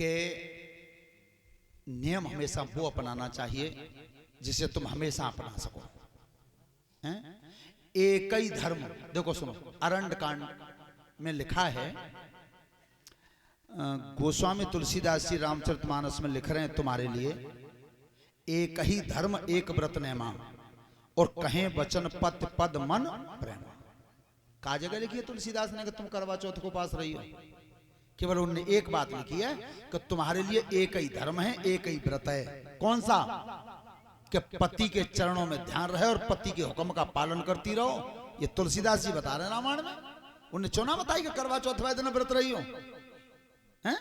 कि नियम हमेशा वो अपनाना चाहिए जिसे तुम हमेशा अपना सको। हैं? एक ही धर्म, देखो सुनो, अरण्य कांड में लिखा है, गोस्वामी तुलसीदास जी रामचरितमानस में लिख रहे हैं तुम्हारे लिए, एक ही धर्म एक व्रत नेमा और कहें वचन पद पद मन प्रेम। का जगह लिखी है तुलसीदास ने कि तुम करवा चौथ को पास रही हो? केवल उन्होंने एक बात लिखी है कि तुम्हारे लिए एक ही धर्म है, एक ही व्रत है। कौन सा? कि पति के चरणों में ध्यान रहे और पति के हुक्म का पालन करती रहो। ये तुलसीदास जी बता रहे हैं रामायण में। उन्हें चुना बताई कि करवा चौथ वाले दिन व्रत रही हो? हैं?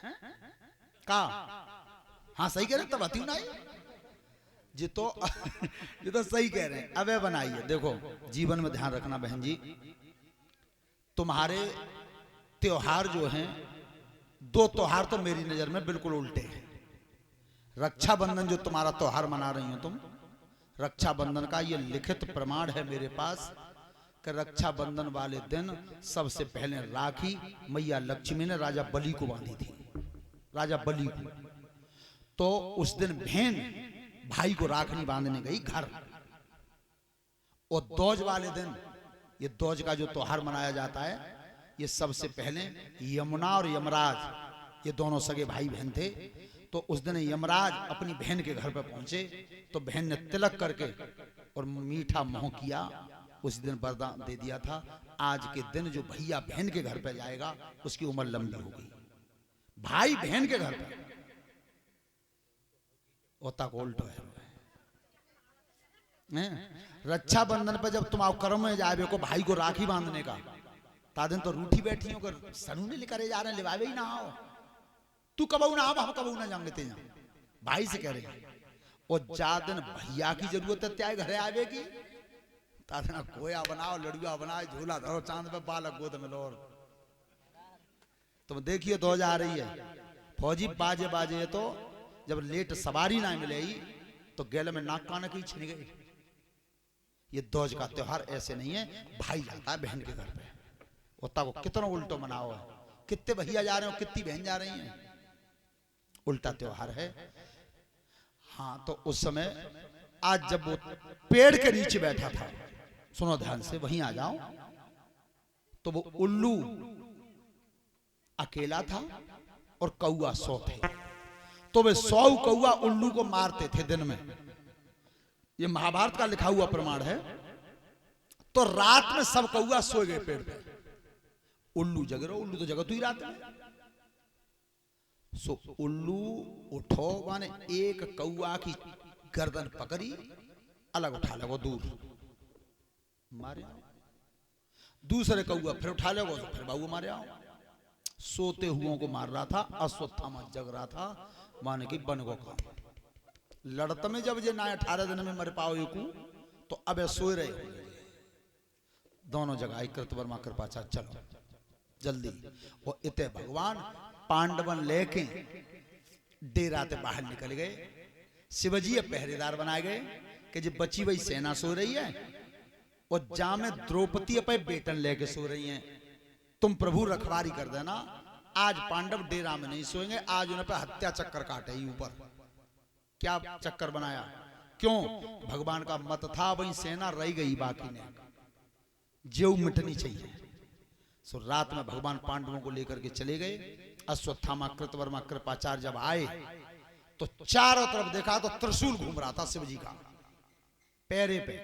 का हाँ सही कह रहे, तब आती ना जी तो ये तो सही कह रहे हैं। अब बनाइए, देखो जीवन में ध्यान रखना बहन जी, तुम्हारे त्योहार जो हैं, दो त्योहार तो मेरी नजर में बिल्कुल उल्टे हैं। रक्षाबंधन जो तुम्हारा त्योहार मना रही हो तुम, रक्षाबंधन का ये लिखित प्रमाण है मेरे पास कि रक्षाबंधन वाले दिन सबसे पहले राखी मैया लक्ष्मी ने राजा बलि को बांधी थी, राजा बलि को। तो उस दिन बहन भाई को राखनी बांधने गई घर। और दोज वाले दिन, ये दोज का जो त्योहार मनाया जाता है, ये सबसे पहले यमुना और यमराज ये दोनों सगे भाई बहन थे। तो उस दिन यमराज अपनी बहन के घर पर पहुंचे तो बहन ने तिलक करके और मीठा मोह किया। उस दिन वरदान दे दिया था, आज के दिन जो भैया बहन के घर पर जाएगा उसकी उम्र लंबी होगी। भाई बहन के घर पर होता को उल्टो है। रक्षाबंधन पर जब तुम कर्म में जाए को भाई को राखी बांधने का, तादिन तो रूठी बैठी हो कर सनू ने लेकर जा रहे, लिवावे ही ना आओ, तू कबू ना आओ, हम कबू ना जाएंगे भाई से कह रहे। और जा दिन भैया की जरूरत है त्याग घरे आवे की, तादिन कोया बनाओ, लड़ुआ बनाओ, झूला धरो, चांद पे बालक गोद में लो। तुम देखिए ध्वज आ रही है, फौजी बाजे बाजे तो जब लेट सवारी ना मिले तो गैल में नाक कान की छिन गई। ये ध्वज का त्योहार ऐसे नहीं है, भाई जाता है बहन के घर पे। होता को कितना उल्टो मनाओ है, कितने भैया जा रहे हो, कितनी बहन जा रही हैं, उल्टा त्योहार है। हाँ तो उस समय आज जब वो पेड़ के नीचे बैठा था, सुनो ध्यान से, वहीं आ जाओ, तो वो उल्लू अकेला था और कौआ 100 थे। तो वे 100 कौआ उल्लू को मारते थे दिन में। ये महाभारत का लिखा हुआ प्रमाण है। तो रात में सब कौआ सो गए पेड़ पे, उल्लू जग रहा। उल्लू तो जगत ही रात में। सो उल्लू उठो, माने एक कौआ की गर्दन पकड़ी, अलग उठा लगो दूर मारे, दूसरे कौआ फिर उठा लगो तो फिर बाबू मारे आओ। सोते हुओं को मार रहा था, अश्वत्थामा जग रहा था, माने कि बन को काम। लड़त में जब ये ना 18 दिन में मर पाओ एकू, तो अब सोए रहे होंगे दोनों जगह। कृतवर्मा कृपाचार्य चलो जल्दी। और इतने भगवान पांडवन लेके डेरा से बाहर निकल गए। शिवजी पहरेदार बनाए गए कि जो बची हुई सेना सो रही है, और जा में द्रौपदी अपने बेटन लेके सो रही हैं। तुम प्रभु रखवारी कर देना, आज पांडव डेरा में नहीं सोएंगे, आज उन्हें पे हत्या चक्कर काटे ही ऊपर। क्या चक्कर बनाया? क्यों? भगवान का मत था वही सेना रह गई, बाकी ने जेऊ मिटनी चाहिए। सो रात में भगवान पांडवों को लेकर के चले गए। अश्वत्थामा कृतवर्मा कृपाचार्य जब आए तो चारों तरफ देखा तो त्रिशूल घूम रहा था शिवजी का पैरे पे।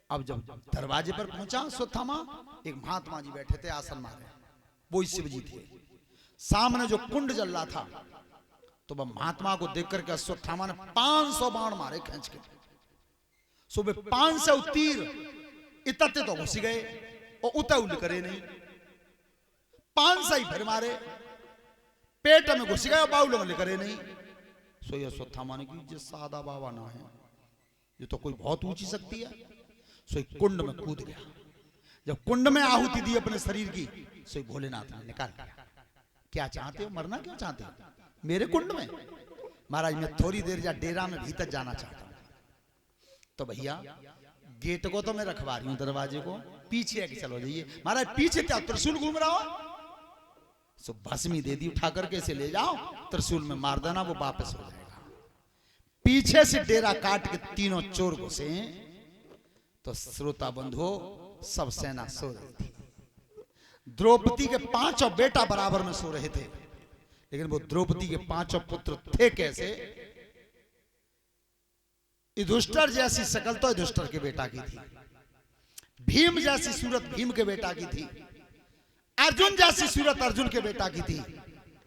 अब जब दरवाजे पर पहुंचा अश्वत्थामा, एक महात्मा जी बैठे थे आसन मारे, वो ही शिवजी थे। सामने जो कुंड जल रहा था, तो वह महात्मा को देख करके अश्वत्थामा ने 500 बाण मारे खींच के। सुबह 500 तीर इतते तो घुस गए और उतौल करे नहीं। 500 ही फिर मारे, पेट में घुस गए, बाउल में करे नहीं। सो अश्वत्थामा ने की जो सादा बाबा ना है, ये तो कोई बहुत ऊंची शक्ति है। सो कुंड में कूद गया। जब कुंड में आहुति दी अपने शरीर की, सो भोलेनाथ ने निकाल, क्या चाहते हो, मरना क्यों चाहते हो मेरे कुंड में? महाराज मैं थोड़ी देर या डेरा में भीतर जाना चाहता हूं। तो भैया गेट को तो मैं रखवा रही हूं, दरवाजे को पीछे है कि चलो जाइए। महाराज पीछे क्या त्रिशूल घूम रहा हो? सो भस्मी दे दी, उठा करके इसे ले जाओ, त्रिशूल में मार देना, वो वापस हो जाएगा। पीछे से डेरा काट के तीनों चोर घुसे। तो श्रोता बंधुओं, सब सेना सो रही थी। द्रौपदी के 5 बेटा बराबर में सो रहे थे, लेकिन वो द्रौपदी के 5 पुत्र थे कैसे? युधिष्ठिर जैसी शकल तो युधिष्ठिर के बेटा की थी, भीम जैसी सूरत भीम के बेटा की थी, अर्जुन जैसी सूरत अर्जुन के बेटा की थी,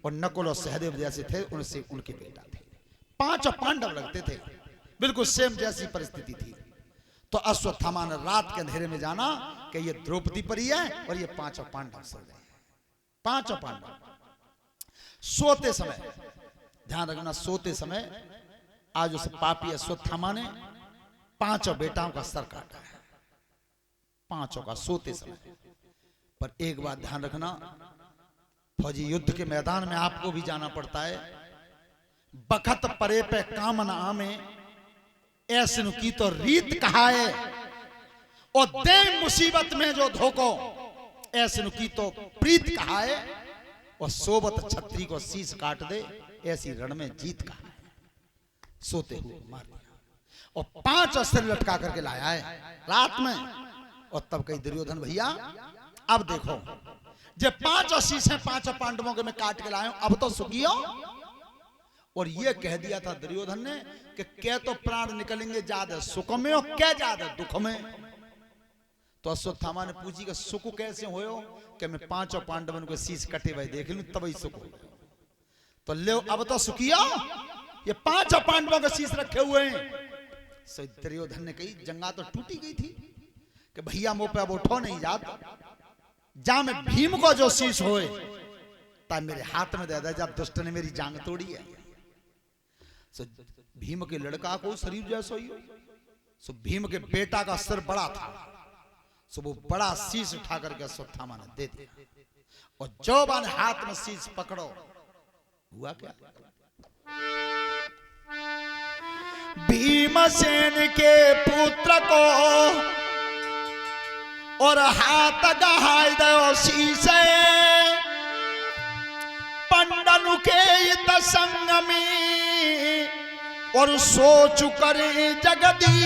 और नकुल और सहदेव जैसे थे उनसे उनके बेटा थे। 5 पांडव लगते थे, बिल्कुल सेम जैसी परिस्थिति थी। तो अश्वत्थामा ने रात के अंधेरे में जाना कि ये द्रौपदी परी है और ये 5 पांडव सो गए। 5 पांडव सोते समय, ध्यान रखना, सोते समय आज उस पापी अश्वत्थामा ने 5 बेटाओं का सर काटा है, 5 का, सोते समय। पर एक बात ध्यान रखना, फौजी युद्ध के मैदान में आपको भी जाना पड़ता है। बखत परे पे काम न आमे, ऐसन की तो रीत कहा है, और दे मुसीबत में जो धोखो, ऐसन की तो प्रीत कहा है, और सोबत छत्री को शीश काट दे, ऐसी रण में जीत कहा है। सोते हुए मार दिया, और 5 अस्त्र लटका करके लाया है रात में। और तब कही दुर्योधन भैया अब देखो, जब 5 शीशें 5 पांडवों के मैं काट के लाया हूं, अब तो सुखियो। और ये कह दिया था दुर्योधन ने कि क्या तो प्राण निकलेंगे ज्यादा सुख में और क्या ज्यादा दुख में। तो अश्वत्थामा ने पूछी कि सुख कैसे होयो? कि मैं 5 पांडवों के शीश कटे हुए देख लूं तभी सुख हो। तो ले अब तो सुखियो, ये 5 पांडवों के शीश रखे हुए हैं। सो दुर्योधन ने कही जंगा तो टूटी गई थी कि भैया मुंह पे अब उठो नहीं जाता, जा मैं भीम को जो शीश होए ता मेरे हाथ में दे दे, जब दुष्ट ने मेरी जांग तोड़ी है। सो भीम के लड़का को शरीर जैसा ही हो। सो भीम के बेटा का सिर बड़ा था, सो वो बड़ा शीश उठा करके अश्वत्थामा ने दे दिया, और जो बाने हाथ में शीश पकड़ो, हुआ क्या? भीमसेन के पुत्र को और हाथ गहाय दो शीशे, पंडनु के संग में और सोच कर जगदी